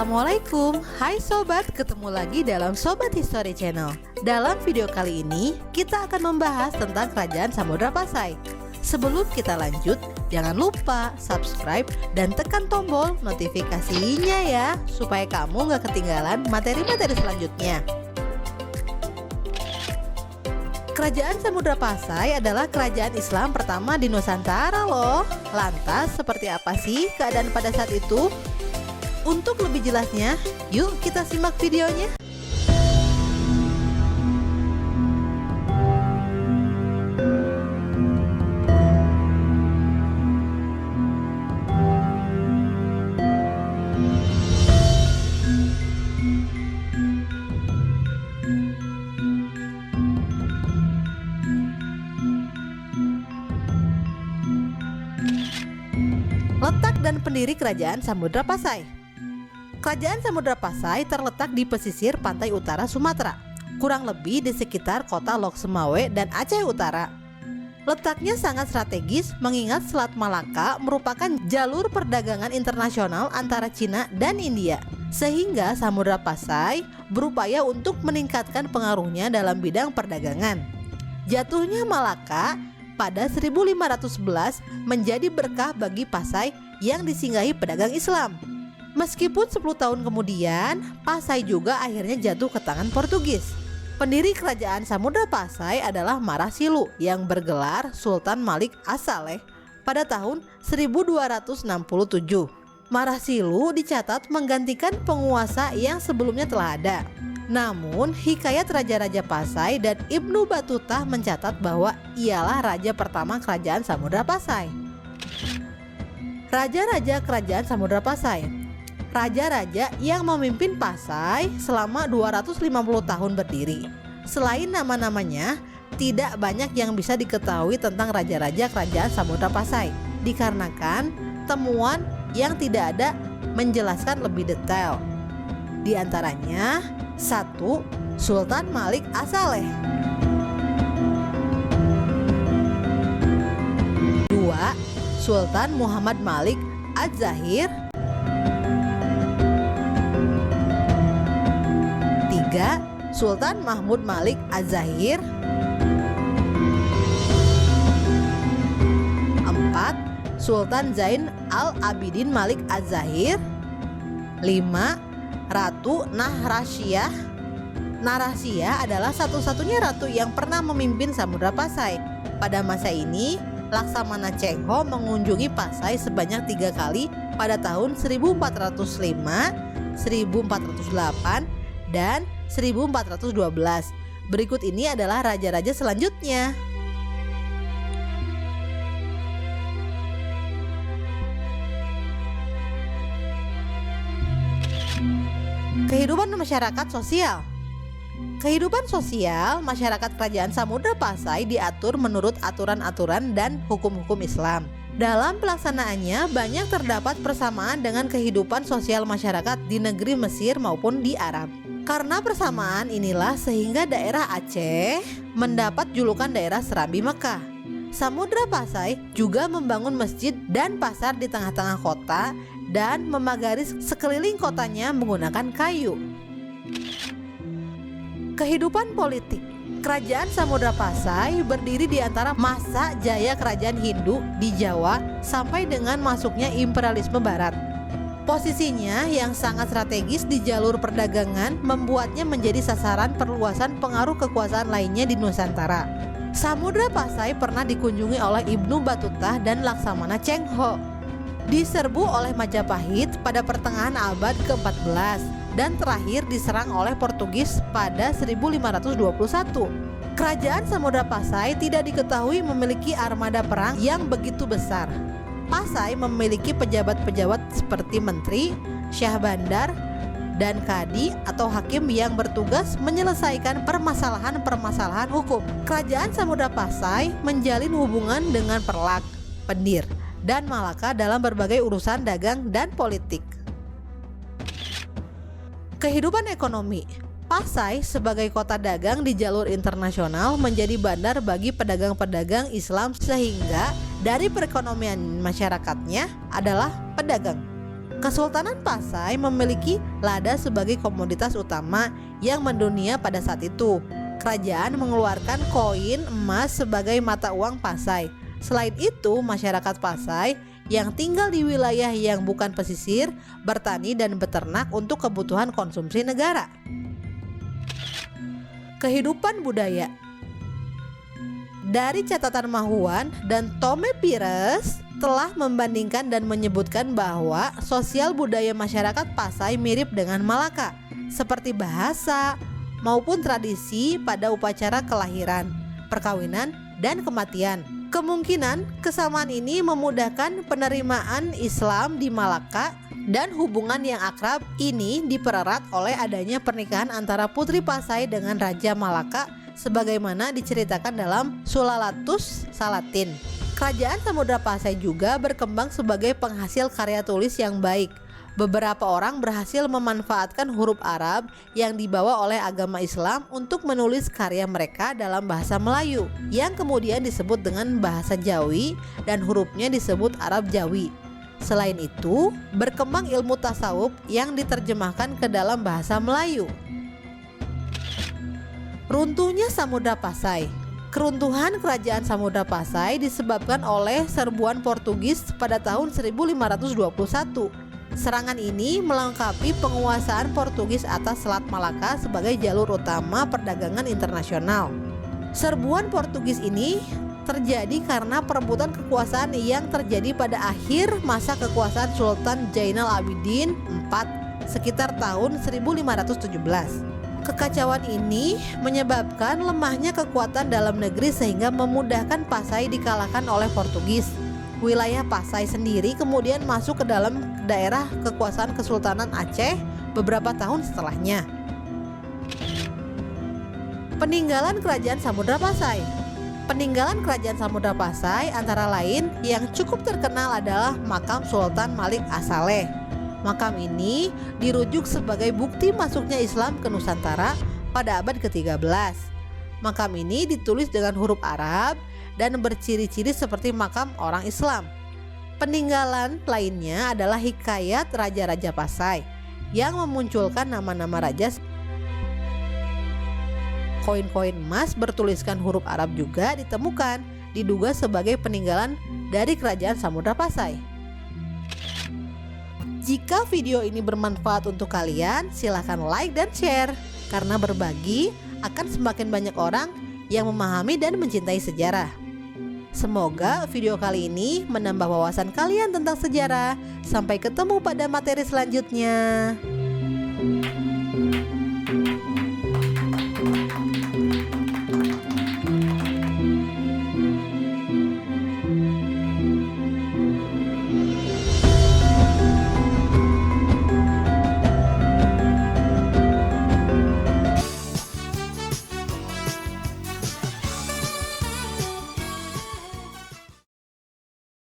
Assalamualaikum, hai sobat, ketemu lagi dalam Sobat History Channel. Dalam video kali ini, kita akan membahas tentang Kerajaan Samudra Pasai. Sebelum kita lanjut, jangan lupa subscribe dan tekan tombol notifikasinya ya, supaya kamu gak ketinggalan materi-materi selanjutnya. Kerajaan Samudra Pasai adalah kerajaan Islam pertama di Nusantara loh. Lantas, seperti apa sih keadaan pada saat itu? Untuk lebih jelasnya, yuk kita simak videonya. Letak dan pendiri Kerajaan Samudra Pasai. Kerajaan Samudra Pasai terletak di pesisir pantai utara Sumatera, kurang lebih di sekitar kota Lok Semawe dan Aceh Utara. Letaknya sangat strategis mengingat Selat Malaka merupakan jalur perdagangan internasional antara Cina dan India, sehingga Samudra Pasai berupaya untuk meningkatkan pengaruhnya dalam bidang perdagangan. Jatuhnya Malaka pada 1511 menjadi berkah bagi Pasai yang disinggahi pedagang Islam. Meskipun 10 tahun kemudian, Pasai juga akhirnya jatuh ke tangan Portugis. Pendiri Kerajaan Samudra Pasai adalah Marasilu yang bergelar Sultan Malik As-Saleh pada tahun 1267. Marasilu dicatat menggantikan penguasa yang sebelumnya telah ada. Namun, hikayat Raja-Raja Pasai dan Ibnu Battuta mencatat bahwa ialah raja pertama Kerajaan Samudra Pasai. Raja-Raja Kerajaan Samudra Pasai. Raja-raja yang memimpin Pasai selama 250 tahun berdiri. Selain nama-namanya, tidak banyak yang bisa diketahui tentang raja-raja Kerajaan Samudra Pasai, dikarenakan temuan yang tidak ada menjelaskan lebih detail. Di antaranya, 1. Sultan Malik As-Saleh. 2. Sultan Muhammad Malik Az-Zahir. 3. Sultan Mahmud Malik Az-Zahir. 4. Sultan Zain Al-Abidin Malik Az-Zahir. 5. Ratu Nahrasyah. Nahrasyah adalah satu-satunya ratu yang pernah memimpin Samudra Pasai. Pada masa ini, Laksamana Cheng Ho mengunjungi Pasai sebanyak 3 kali pada tahun 1405, 1408, dan 1412. Berikut ini adalah raja-raja selanjutnya. Kehidupan masyarakat sosial. Kehidupan sosial masyarakat Kerajaan Samudra Pasai diatur menurut aturan-aturan dan hukum-hukum Islam. Dalam pelaksanaannya banyak terdapat persamaan dengan kehidupan sosial masyarakat di negeri Mesir maupun di Arab. Karena persamaan inilah sehingga daerah Aceh mendapat julukan daerah Serambi Mekah. Samudra Pasai juga membangun masjid dan pasar di tengah-tengah kota dan memagari sekeliling kotanya menggunakan kayu. Kehidupan politik. Kerajaan Samudra Pasai berdiri di antara masa jaya kerajaan Hindu di Jawa sampai dengan masuknya imperialisme barat. Posisinya yang sangat strategis di jalur perdagangan membuatnya menjadi sasaran perluasan pengaruh kekuasaan lainnya di Nusantara. Samudra Pasai pernah dikunjungi oleh Ibnu Battuta dan Laksamana Cheng Ho. Diserbu oleh Majapahit pada pertengahan abad ke-14 dan terakhir diserang oleh Portugis pada 1521. Kerajaan Samudra Pasai tidak diketahui memiliki armada perang yang begitu besar. Pasai memiliki pejabat-pejabat seperti menteri, syah bandar, dan kadi atau hakim yang bertugas menyelesaikan permasalahan-permasalahan hukum. Kerajaan Samudra Pasai menjalin hubungan dengan Perlak, Pendir, dan Malaka dalam berbagai urusan dagang dan politik. Kehidupan ekonomi. Pasai sebagai kota dagang di jalur internasional menjadi bandar bagi pedagang-pedagang Islam sehingga dari perekonomian masyarakatnya adalah pedagang. Kesultanan Pasai memiliki lada sebagai komoditas utama yang mendunia pada saat itu. Kerajaan mengeluarkan koin emas sebagai mata uang Pasai. Selain itu, masyarakat Pasai yang tinggal di wilayah yang bukan pesisir bertani dan beternak untuk kebutuhan konsumsi negara. Kehidupan budaya. Dari catatan Mahuan dan Tome Pires telah membandingkan dan menyebutkan bahwa sosial budaya masyarakat Pasai mirip dengan Malaka, seperti bahasa maupun tradisi pada upacara kelahiran, perkawinan, dan kematian. Kemungkinan kesamaan ini memudahkan penerimaan Islam di Malaka, dan hubungan yang akrab ini dipererat oleh adanya pernikahan antara Putri Pasai dengan Raja Malaka sebagaimana diceritakan dalam Sulalatus Salatin. Kerajaan Samudra Pasai juga berkembang sebagai penghasil karya tulis yang baik. Beberapa orang berhasil memanfaatkan huruf Arab yang dibawa oleh agama Islam untuk menulis karya mereka dalam bahasa Melayu, yang kemudian disebut dengan bahasa Jawi dan hurufnya disebut Arab Jawi. Selain itu, berkembang ilmu tasawuf yang diterjemahkan ke dalam bahasa Melayu. Runtuhnya Samudra Pasai. Keruntuhan kerajaan Samudra Pasai disebabkan oleh serbuan Portugis pada tahun 1521. Serangan ini melengkapi penguasaan Portugis atas Selat Malaka sebagai jalur utama perdagangan internasional. Serbuan Portugis ini terjadi karena perebutan kekuasaan yang terjadi pada akhir masa kekuasaan Sultan Jainal Abidin IV sekitar tahun 1517. Kekacauan ini menyebabkan lemahnya kekuatan dalam negeri sehingga memudahkan Pasai dikalahkan oleh Portugis. Wilayah Pasai sendiri kemudian masuk ke dalam daerah kekuasaan Kesultanan Aceh beberapa tahun setelahnya. Peninggalan Kerajaan Samudra Pasai. Peninggalan Kerajaan Samudra Pasai antara lain yang cukup terkenal adalah makam Sultan Malik As-Saleh. Makam ini dirujuk sebagai bukti masuknya Islam ke Nusantara pada abad ke-13. Makam ini ditulis dengan huruf Arab dan berciri-ciri seperti makam orang Islam. Peninggalan lainnya adalah hikayat Raja-Raja Pasai yang memunculkan nama-nama raja. Koin-koin emas bertuliskan huruf Arab juga ditemukan, diduga sebagai peninggalan dari Kerajaan Samudra Pasai. Jika video ini bermanfaat untuk kalian, silahkan like dan share. Karena berbagi akan semakin banyak orang yang memahami dan mencintai sejarah. Semoga video kali ini menambah wawasan kalian tentang sejarah. Sampai ketemu pada materi selanjutnya.